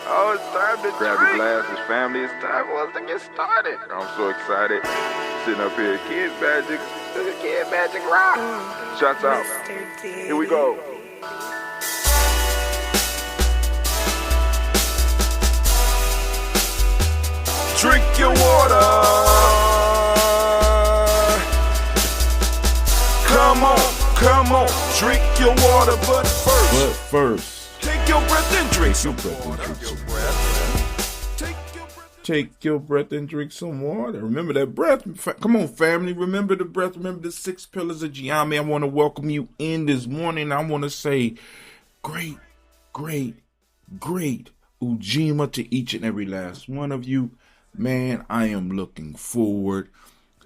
Oh, it's time to grab your glasses, family. It's time for us to get started. I'm so excited. Sitting up here, Kid Magic. This is Kid Magic Rock. Shots out. Here we go. Drink your water. Come on, drink your water, but first, take your breath and drink some water. Take your breath and drink some water. Remember that breath. Come on, family. Remember the breath. Remember the 6 pillars of Gye-Nyame. I want to welcome you in this morning. I want to say great Ujima to each and every last one of you. Man, I am looking forward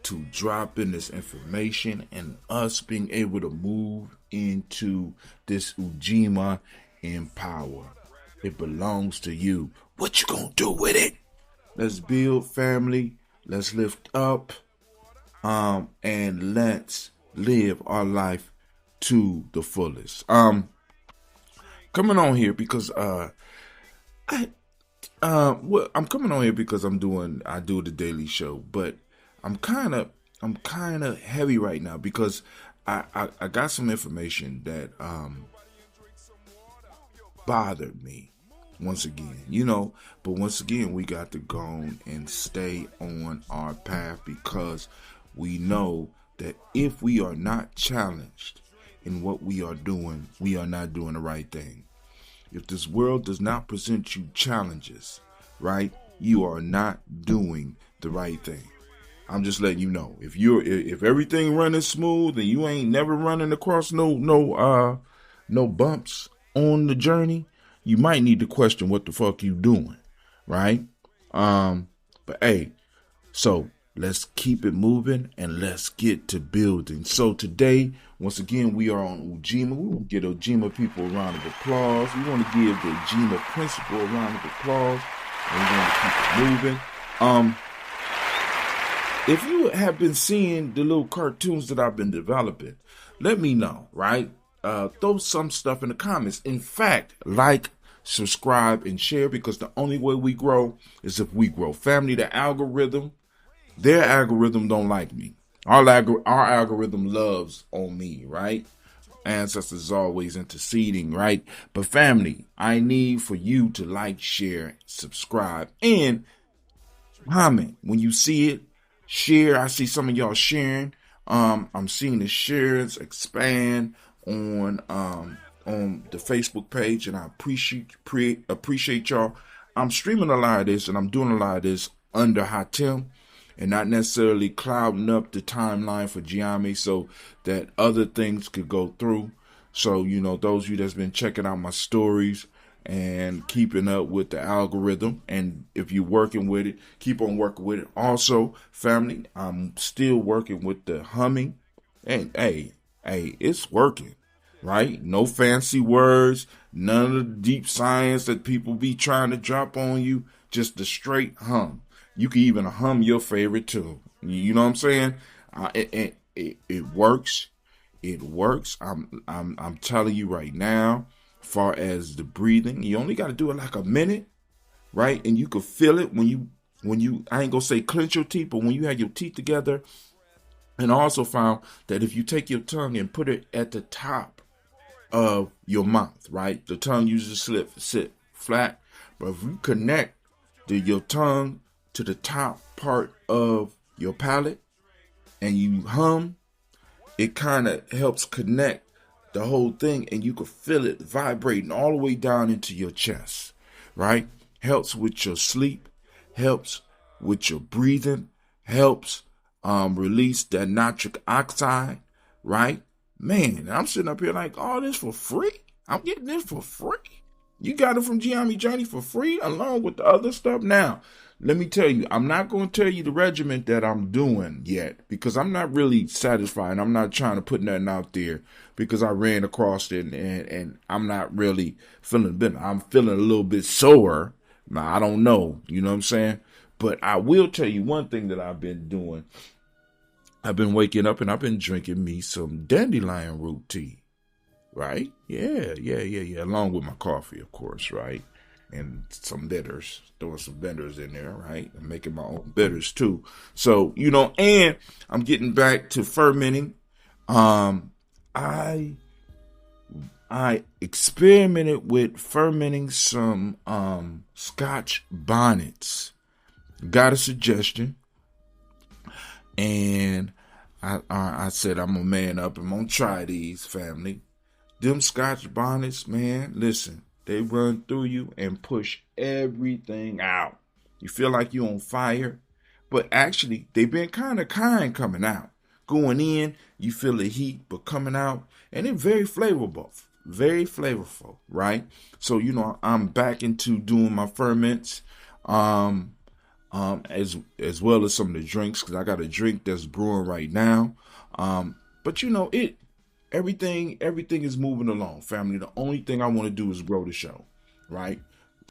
to dropping this information and us being able to move into this Ujima in power. It belongs to you. What you gonna do with it? Let's build, family. Let's lift up, and let's live our life to the fullest. Coming on here because I'm coming on here because I do the daily show, but I'm kind of heavy right now because I got some information that bothered me once again, but once again we got to go on and stay on our path because we know that if we are not challenged in what we are doing, we are not doing the right thing. If this world does not present you challenges, right, you are not doing the right thing. I'm just letting you know. If everything running smooth and you ain't never running across no bumps on the journey, you might need to question what the fuck you doing, right? But hey, so let's keep it moving and let's get to building. So today, once again, we are on Ujima. We want to give Ujima people a round of applause. We want to give the Ujima principal a round of applause. And we're going to keep it moving. If you have been seeing the little cartoons that I've been developing, let me know, right? Throw some stuff in the comments. In fact, like, subscribe, and share, because the only way we grow is if we grow. Family, their algorithm don't like me. Our algorithm loves on me, right? Ancestors is always interceding, right? But family, I need for you to like, share, subscribe, and comment. When you see it, share. I see some of y'all sharing. I'm seeing the shares expand on the Facebook page, and I appreciate y'all. I'm streaming a lot of this, and I'm doing a lot of this under Hatem, and not necessarily clouding up the timeline for Gye-Nyame so that other things could go through. So, those of you that's been checking out my stories and keeping up with the algorithm, and if you're working with it, keep on working with it. Also, family, I'm still working with the humming, and hey, it's working, right? No fancy words, none of the deep science that people be trying to drop on you, just the straight hum. You can even hum your favorite tune. You know what I'm saying? It works. It works. I'm telling you right now. Far as the breathing, you only got to do it like a minute, right? And you can feel it when you. I ain't gonna say clench your teeth, but when you have your teeth together. And I also found that if you take your tongue and put it at the top of your mouth, right? The tongue usually sit flat, but if you connect your tongue to the top part of your palate and you hum, it kind of helps connect the whole thing, and you can feel it vibrating all the way down into your chest, right? Helps with your sleep, helps with your breathing, helps release that nitric oxide, right? Man, I'm sitting up here like, all this for free? I'm getting this for free? You got it from Gye-Nyame Journey for free along with the other stuff? Now, let me tell you, I'm not going to tell you the regimen that I'm doing yet because I'm not really satisfied. I'm not trying to put nothing out there because I ran across it and I'm not really feeling better. I'm feeling a little bit sore. Now, I don't know. You know what I'm saying? But I will tell you one thing that I've been doing. I've been waking up and I've been drinking me some dandelion root tea. Right? Yeah. Along with my coffee, of course, right? and some bitters, throwing some bitters in there, right? I'm making my own bitters too. So, and I'm getting back to fermenting. I experimented with fermenting some Scotch bonnets. Got a suggestion, and I said I'm a man up. I'm gonna try these, family. Them Scotch bonnets, man. Listen, they run through you and push everything out. You feel like you're on fire, but actually they've been kind coming out. Going in, you feel the heat, but coming out, and they're very flavorful. Very flavorful, right? So, I'm back into doing my ferments, as well as some of the drinks, because I got a drink that's brewing right now. But everything is moving along, family. The only thing I want to do is grow the show, right?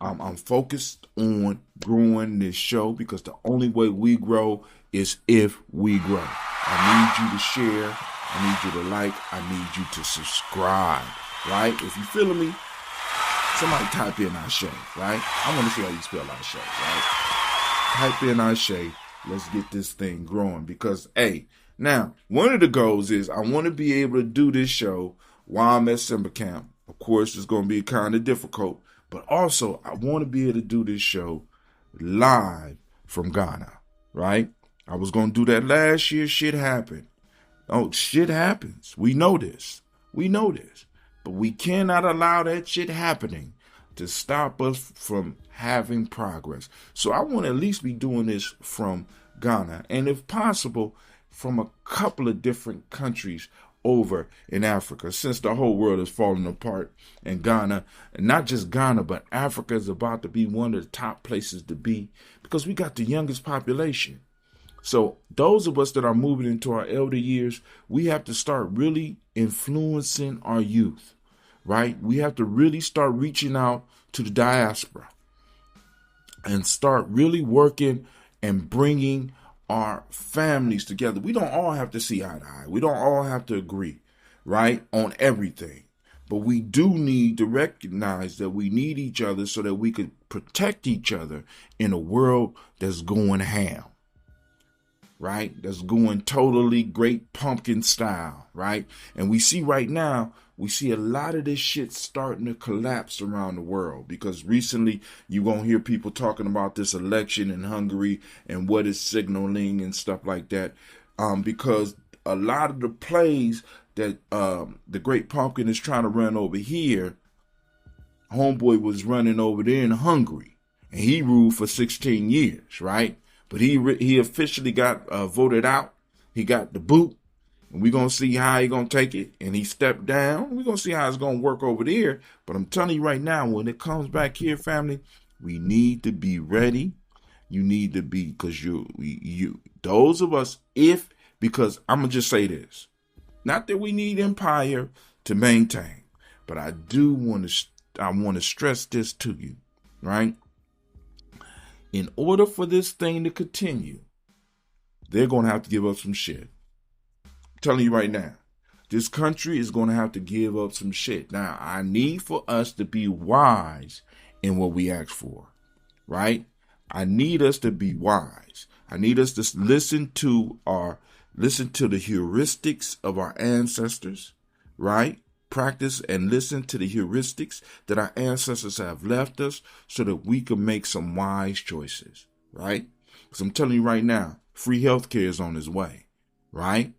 I'm focused on growing this show because the only way we grow is if we grow. I need you to share. I need you to like. I need you to subscribe, right? If you feeling me, somebody type in Ashe, right? I want to see how you spell Ashe, right? Type in Ashe. Let's get this thing growing because, now, one of the goals is I want to be able to do this show while I'm at summer camp. Of course, it's going to be kind of difficult, but also I want to be able to do this show live from Ghana, right? I was going to do that last year. Shit happened. Oh, shit happens. We know this. But we cannot allow that shit happening to stop us from having progress. So I want to at least be doing this from Ghana, and if possible, from a couple of different countries over in Africa, since the whole world is falling apart in Ghana, and not just Ghana, but Africa is about to be one of the top places to be because we got the youngest population. So those of us that are moving into our elder years, we have to start really influencing our youth, right? We have to really start reaching out to the diaspora and start really working and bringing our families together. We don't all have to see eye to eye. We don't all have to agree, right, on everything. But we do need to recognize that we need each other so that we could protect each other in a world that's going ham, right? That's going totally Great Pumpkin style, right? And we see right now, we see a lot of this shit starting to collapse around the world because recently you're going to hear people talking about this election in Hungary and what it's signaling and stuff like that, because a lot of the plays that the Great Pumpkin is trying to run over here, homeboy was running over there in Hungary, and he ruled for 16 years, right? But he officially got voted out. He got the boot. And we're going to see how he's going to take it. And he stepped down. We're going to see how it's going to work over there. But I'm telling you right now, when it comes back here, family, we need to be ready. You need to be, because those of us, because I'm going to just say this. Not that we need empire to maintain, but I want to stress this to you, right? In order for this thing to continue, they're going to have to give up some shit. I'm telling you right now, this country is going to have to give up some shit. Now, I need for us to be wise in what we ask for, right? I need us to be wise. I need us to listen to the heuristics of our ancestors, right? Practice and listen to the heuristics that our ancestors have left us so that we can make some wise choices, right? Because I'm telling you right now, free healthcare is on its way, right?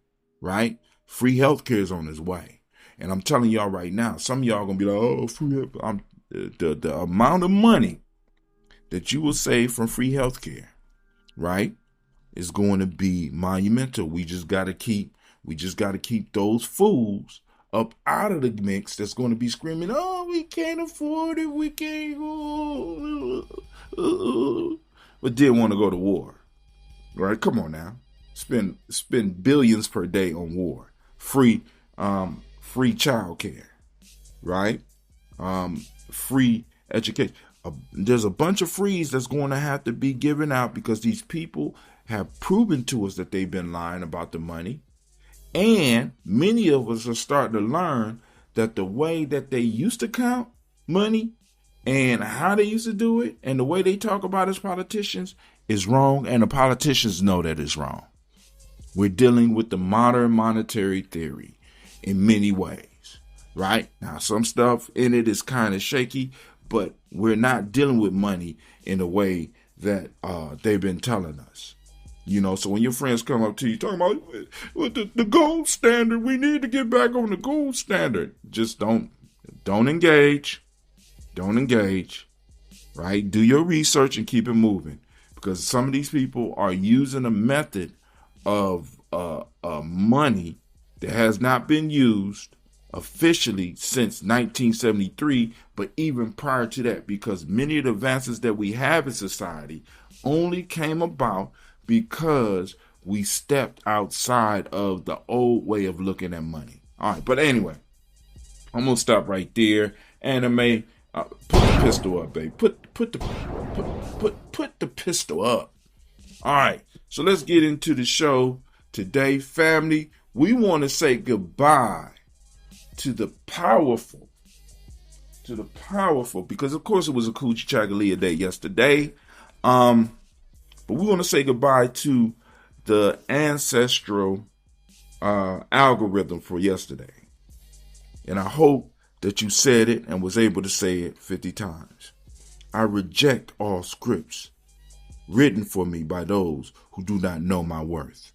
Free healthcare is on its way. And I'm telling y'all right now, some of y'all going to be like, oh, free healthcare. The amount of money that you will save from free healthcare, right, is going to be monumental. We just got to keep those fools up out of the mix that's going to be screaming, oh, we can't afford it, we can't go, but didn't want to go to war, right? Come on now, spend billions per day on war, free child care, right? Free education. There's a bunch of frees that's going to have to be given out because these people have proven to us that they've been lying about the money. And many of us are starting to learn that the way that they used to count money And how they used to do it and the way they talk about as politicians is wrong. And the politicians know that it's wrong. We're dealing with the modern monetary theory in many ways, right? Now, some stuff in it is kind of shaky, but we're not dealing with money in a way that they've been telling us. You know, so when your friends come up to you talking about with the gold standard, we need to get back on the gold standard. Just don't engage. Don't engage, right? Do your research and keep it moving, because some of these people are using a method of money that has not been used officially since 1973, but even prior to that, because many of the advances that we have in society only came about because we stepped outside of the old way of looking at money. All right, but anyway, I'm gonna stop right there. Anime, put the pistol up, baby. Put the pistol up. All right, so let's get into the show today, family. We want to say goodbye to the powerful, because of course it was a Coochie Chagalia day yesterday. But we want to say goodbye to the ancestral algorithm for yesterday. And I hope that you said it and was able to say it 50 times. I reject all scripts written for me by those who do not know my worth.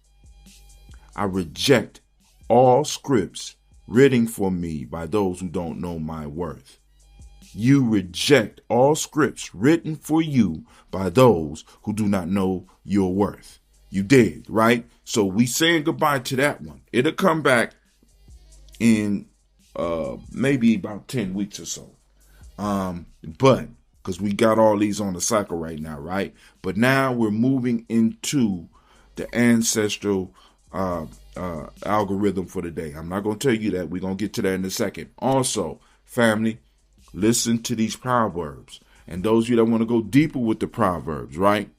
I reject all scripts written for me by those who don't know my worth. You reject all scripts written for you by those who do not know your worth. You did, right? So we saying goodbye to that one. It'll come back in maybe about 10 weeks or so. But because we got all these on the cycle right now, right? But now we're moving into the ancestral algorithm for the day. I'm not going to tell you that. We're going to get to that in a second. Also, family, listen to these Proverbs. And those of you that want to go deeper with the Proverbs, right?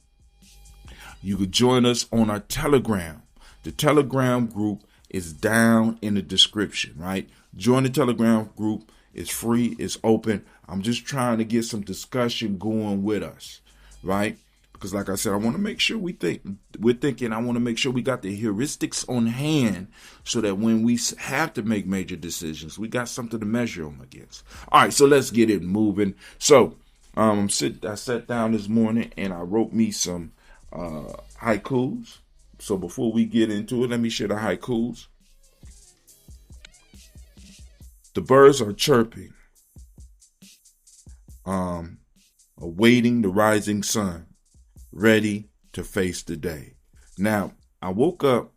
You could join us on our Telegram. The Telegram group is down in the description, right? Join the Telegram group. It's free. It's open. I'm just trying to get some discussion going with us, right? Because like I said, I want to make sure I want to make sure we got the heuristics on hand so that when we have to make major decisions, we got something to measure them against. All right, so let's get it moving. So I sat down this morning and I wrote me some haikus. So before we get into it, let me share the haikus. The birds are chirping, awaiting the rising sun, ready to face the day. Now, I woke up,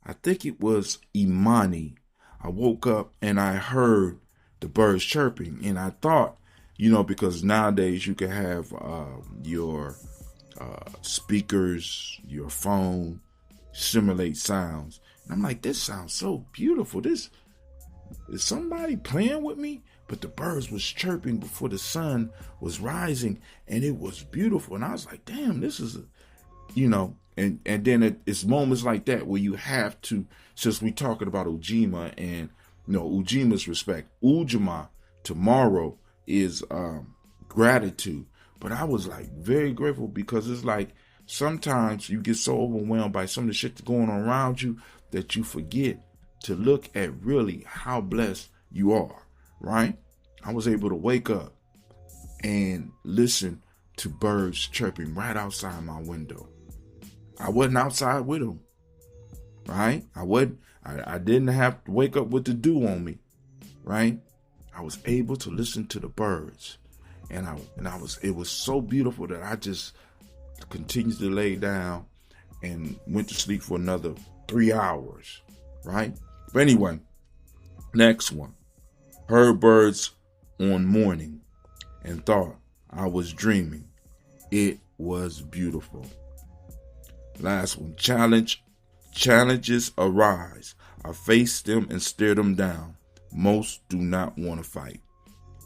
I think it was Imani. I woke up and I heard the birds chirping, and I thought, because nowadays you can have your speakers, your phone simulate sounds. And I'm like, this sounds so beautiful. Is somebody playing with me? But the birds was chirping before the sun was rising, and it was beautiful. And I was like, damn, this is, and then it's moments like that where you have to, since we talking about Ujima and, Ujima's respect, Ujima tomorrow is gratitude. But I was like very grateful, because it's like sometimes you get so overwhelmed by some of the shit that's going on around you that you forget to look at really how blessed you are, right? I was able to wake up and listen to birds chirping right outside my window. I wasn't outside with them, right? I didn't have to wake up with the dew on me, right? I was able to listen to the birds, and it was so beautiful that I just continued to lay down and went to sleep for another 3 hours, right? But anyway, next one. Heard birds on morning and thought I was dreaming. It was beautiful. Last one. Challenges arise. I face them and stare them down. Most do not want to fight.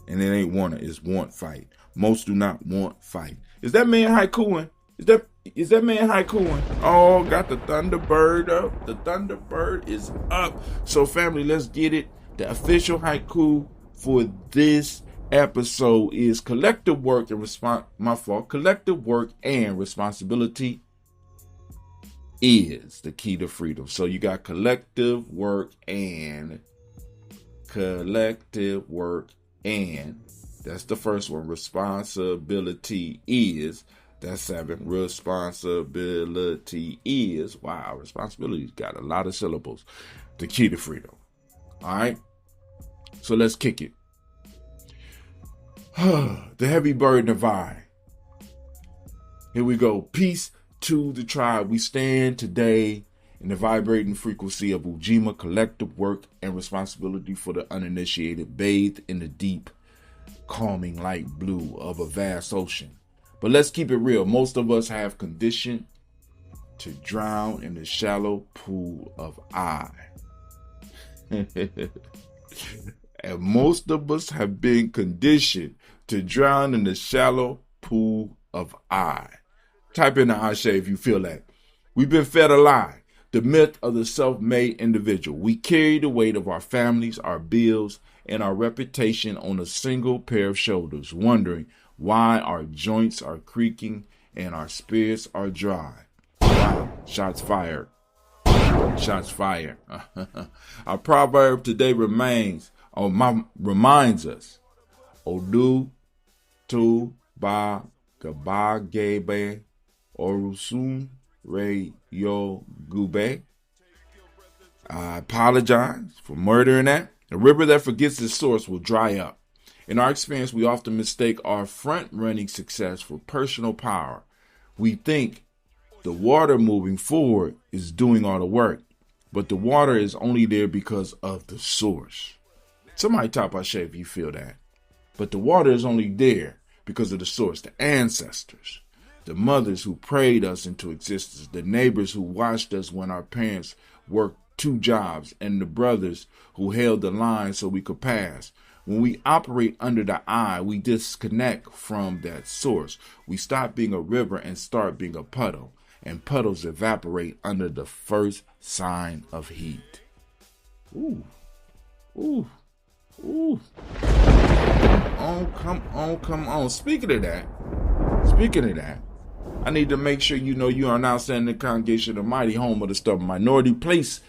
And it ain't wanna, it's want fight. Most do not want fight. Is that man haikuing? Is that man haikuing? Oh, got the Thunderbird up. The Thunderbird is up. So family, let's get it. The official haiku for this episode is collective work and collective work and responsibility is the key to freedom. So you got collective work and that's the first one. Responsibility is, that's 7. Responsibility is, wow, responsibility's got a lot of syllables. The key to freedom. All right. So let's kick it. The heavy burden of I. Here we go. Peace to the tribe. We stand today in the vibrating frequency of Ujima, collective work and responsibility for the uninitiated, bathed in the deep, calming light blue of a vast ocean. But let's keep it real. Most of us have conditioned to drown in the shallow pool of I. And most of us have been conditioned to drown in the shallow pool of I. Type in the Ashe if you feel that. We've been fed a lie. The myth of the self-made individual. We carry the weight of our families, our bills, and our reputation on a single pair of shoulders, wondering why our joints are creaking and our spirits are dry. Wow, shots fired. Shots fired. Our proverb today reminds us, Odu tu ba gaba gebe orusun re yo gube. I apologize for murdering that. A river that forgets its source will dry up. In our experience, we often mistake our front-running success for personal power. We think the water moving forward is doing all the work, but the water is only there because of the source. Somebody type Ashe if you feel that. But the water is only there because of the source, the ancestors, the mothers who prayed us into existence, the neighbors who watched us when our parents worked 2 jobs, and the brothers who held the line so we could pass. When we operate under the I, we disconnect from that source. We stop being a river and start being a puddle, and puddles evaporate under the first sign of heat. Ooh, ooh, ooh. Come on. Speaking of that, I need to make sure you know you are now standing in the congregation of the mighty, home of the stubborn minority, place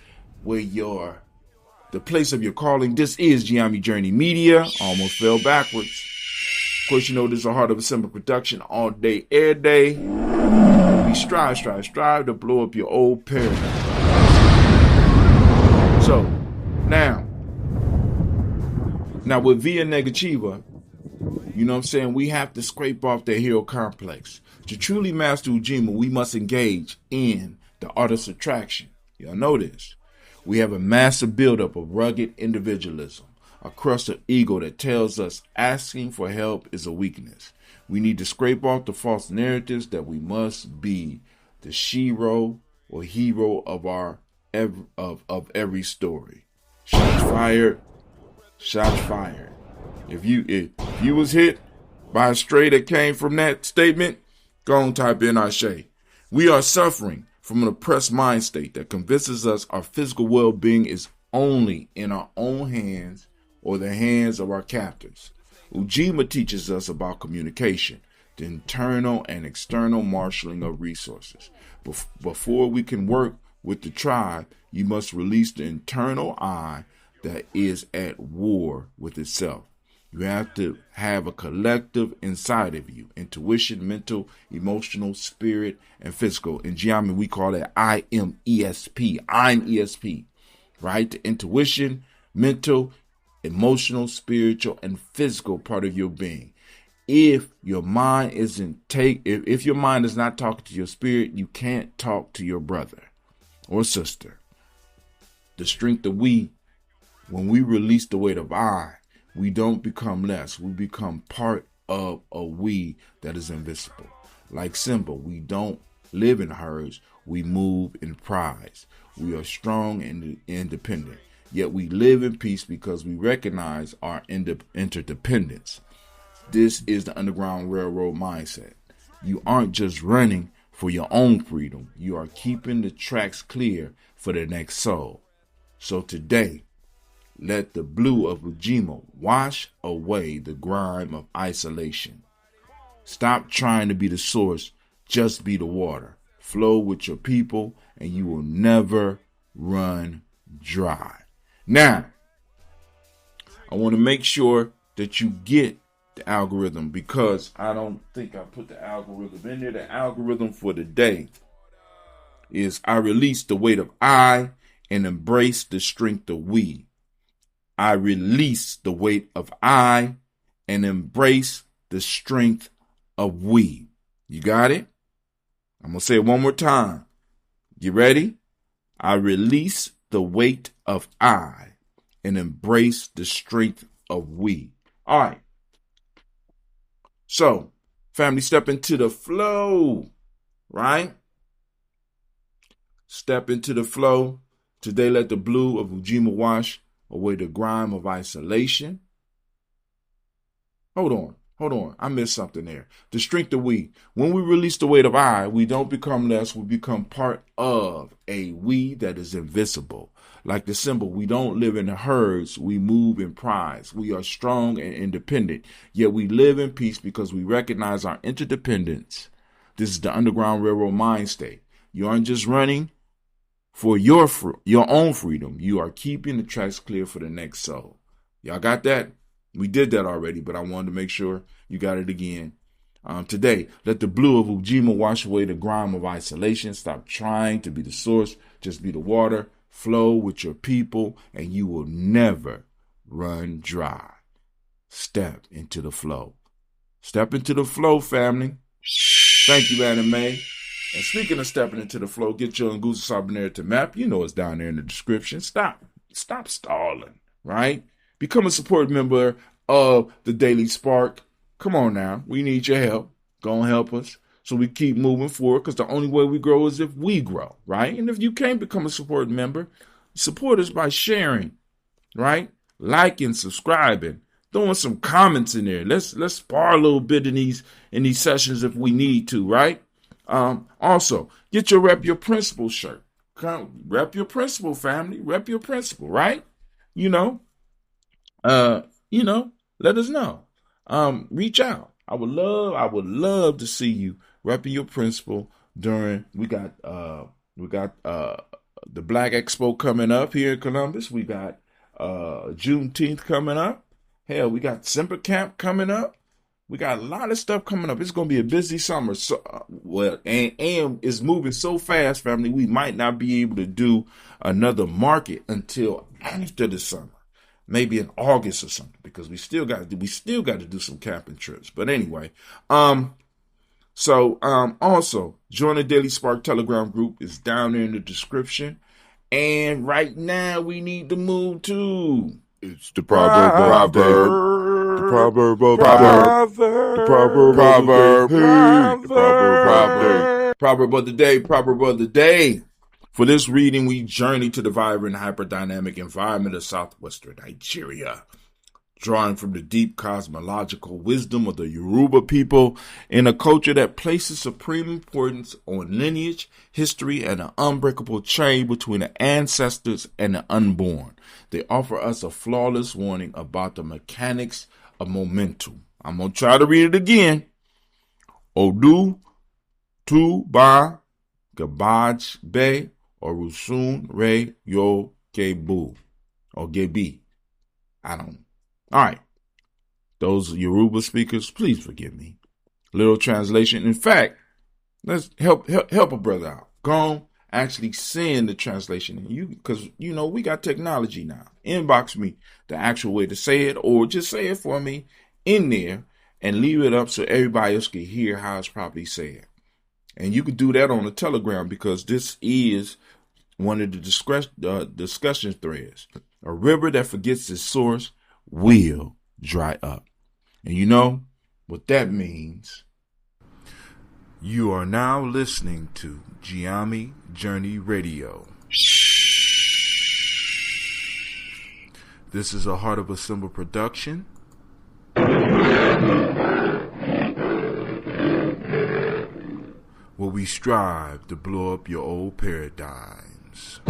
where the place of your calling. This is Gye-Nyame Journey Media. Almost fell backwards. Of course, you know this is a Heart of a Simple production, all day, every day. We strive to blow up your old paradigm. So, now with Via Negativa, you know what I'm saying, we have to scrape off the hero complex. To truly master Ujima, we must engage in the art of subtraction. Y'all know this. We have a massive buildup of rugged individualism, a crust of ego that tells us asking for help is a weakness. We need to scrape off the false narratives that we must be the shiro or hero of every story. Shots fired. Shots fired. If you was hit by a stray that came from that statement, go on, type in Ashe. We are suffering from an oppressed mind state that convinces us our physical well-being is only in our own hands or the hands of our captors. Ujima teaches us about communication, the internal and external marshaling of resources. Before we can work with the tribe, you must release the internal I that is at war with itself. You have to have a collective inside of you. Intuition, mental, emotional, spirit, and physical. In Gye-Nyame, we call it IMESP. I'm ESP. Right? The intuition, mental, emotional, spiritual, and physical part of your being. If your mind if your mind is not talking to your spirit, you can't talk to your brother or sister. The strength of when we release the weight of I, we don't become less. We become part of a we that is invisible. Like Simba, we don't live in herds. We move in prides. We are strong and independent. Yet we live in peace because we recognize our interdependence. This is the Underground Railroad mindset. You aren't just running for your own freedom. You are keeping the tracks clear for the next soul. So today, let the blue of Ujima wash away the grime of isolation. Stop trying to be the source, just be the water. Flow with your people and you will never run dry. Now, I want to make sure that you get the algorithm because I don't think I put the algorithm in there. The algorithm for the day is I release the weight of I and embrace the strength of we. I release the weight of I and embrace the strength of we. You got it? I'm going to say it one more time. You ready? I release the weight of I and embrace the strength of we. All right. So, family, step into the flow, right? Step into the flow. Today, let the blue of Ujima wash away the grime of isolation. Hold on. I missed something there. The strength of we. When we release the weight of I, we don't become less. We become part of a we that is invisible. Like the symbol, we don't live in the herds. We move in prides. We are strong and independent. Yet we live in peace because we recognize our interdependence. This is the Underground Railroad mind state. You aren't just running for your own freedom. You are keeping the tracks clear for the next soul. Y'all got that? We did that already, but I wanted to make sure you got it again. Today, let the blue of Ujima wash away the grime of isolation. Stop trying to be the source. Just be the water. Flow with your people, and you will never run dry. Step into the flow. Step into the flow, family. Thank you, Anime. And speaking of stepping into the flow, get your Ngusa Sabanera map. You know it's down there in the description. Stop stalling, right? Become a support member of the Daily Spark. Come on now. We need your help. Go and help us so we keep moving forward because the only way we grow is if we grow, right? And if you can't become a support member, support us by sharing, right? Liking, subscribing, throwing some comments in there. Let's spar a little bit in these sessions if we need to, right? Also, get your Rep Your Principle shirt. Rep your principle, family. Rep your principle, right? Let us know. Reach out. I would love to see you repping your principle during we got the Black Expo coming up here in Columbus. We got Juneteenth coming up. Hell, we got Simper Camp coming up. We got a lot of stuff coming up. It's going to be a busy summer. So, and it's moving so fast, family. We might not be able to do another market until after the summer. Maybe in August or something, because we still got to do some camping trips. But anyway, also join the Daily Spark Telegram group. It's down there in the description. And right now we need to move to the proverb of the day. For this reading, we journey to the vibrant, hyperdynamic environment of southwestern Nigeria, drawing from the deep cosmological wisdom of the Yoruba people in a culture that places supreme importance on lineage, history, and an unbreakable chain between the ancestors and the unborn. They offer us a flawless warning about the mechanics of momentum. I'm going to try to read it again. Odu tu ba gabaj be Orusun Re Yo Gebu or Gebi. I don't know. All right. Those Yoruba speakers, please forgive me. Little translation. In fact, let's help a brother out. Go on, actually send the translation. Because we got technology now. Inbox me the actual way to say it, or just say it for me in there and leave it up so everybody else can hear how it's properly said. And you can do that on the Telegram because this is one of the discussion threads. A river that forgets its source will dry up. And you know what that means. You are now listening to Gye-Nyame Journey Radio. This is a Heart of a Symbol production. Where we strive to blow up your old paradigms.